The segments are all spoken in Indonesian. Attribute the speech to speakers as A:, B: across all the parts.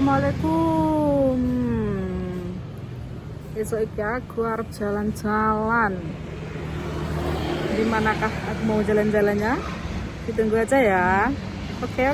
A: Assalamualaikum. Esok iki aku arep jalan-jalan. Di manakah aku mau jalan-jalannya? Ditunggu aja ya. Oke.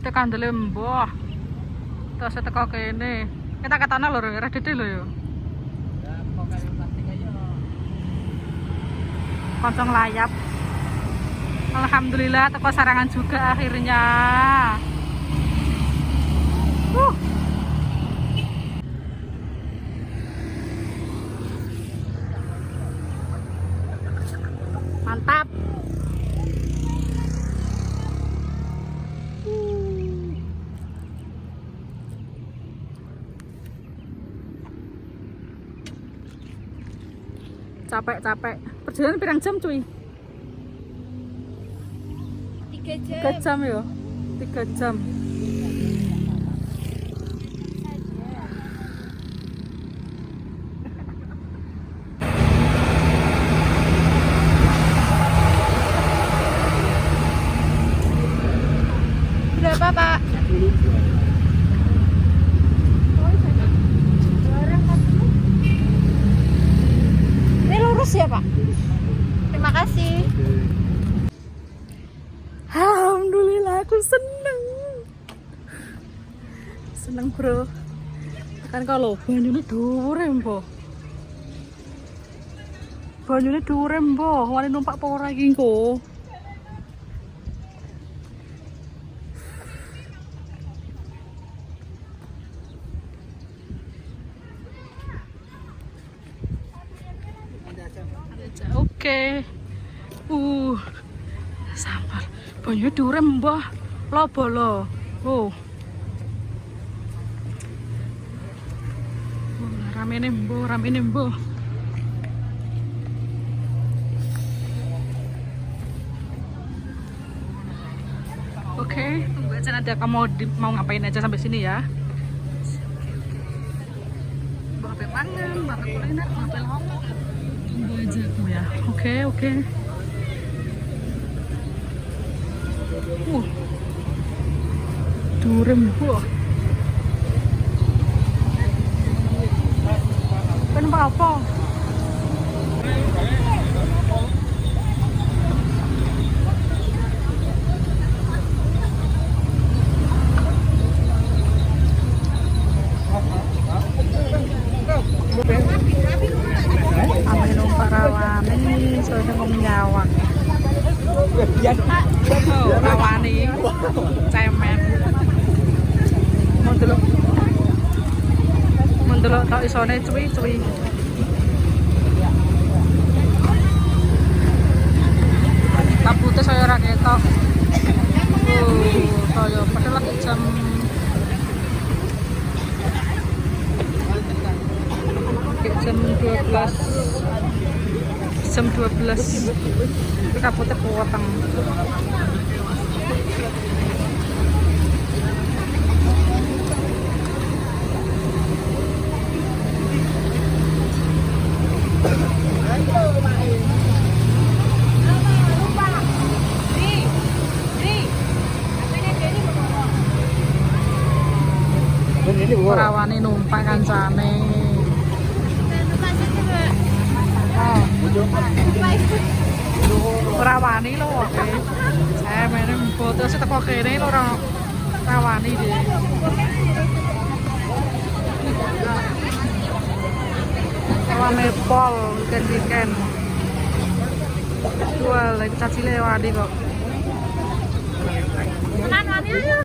A: Rambutnya kandele mbah. Terus teko kene. Kita katana lho, redite lho ya. Kocong layap. Alhamdulillah teko sarangan juga akhirnya. Mantap. Capek. Perjalanan pirang jam cuy? 3 jam ya? 3 jam. Berapa Pak? Ini lurus ya Pak? Terima kasih. Alhamdulillah aku seneng bro. Kan kalau banyune dhuwur embo. Banyune dhuwur embo, wani numpak apa ora iki engko. Oke. Sampar. Banyu durem mbah. Lobo lo. Rame nih mbah. Oke, tunggu aja nanti kamu mau ngapain aja sampai sini ya. Bapak mangan, bapak kuliner, bapak ngomong. Tunggu aja aku ya. Oke. Durem buah. Kenapa apa? Kami numpak rawani, soalnya mau menyawang. Rawani, cemen. Mendelok tok isone cuwi. Kabute saya ora ketok. Saya padahal lagi jam jam 12. Tapi kabutnya kuwateng. Rawani numpak kancane. Rawani lho oke. Saya main foto sih teko kene lho rawani deh. Rawani pol weekend. Jual lagi caci lewati kok. Tenan wani ayo.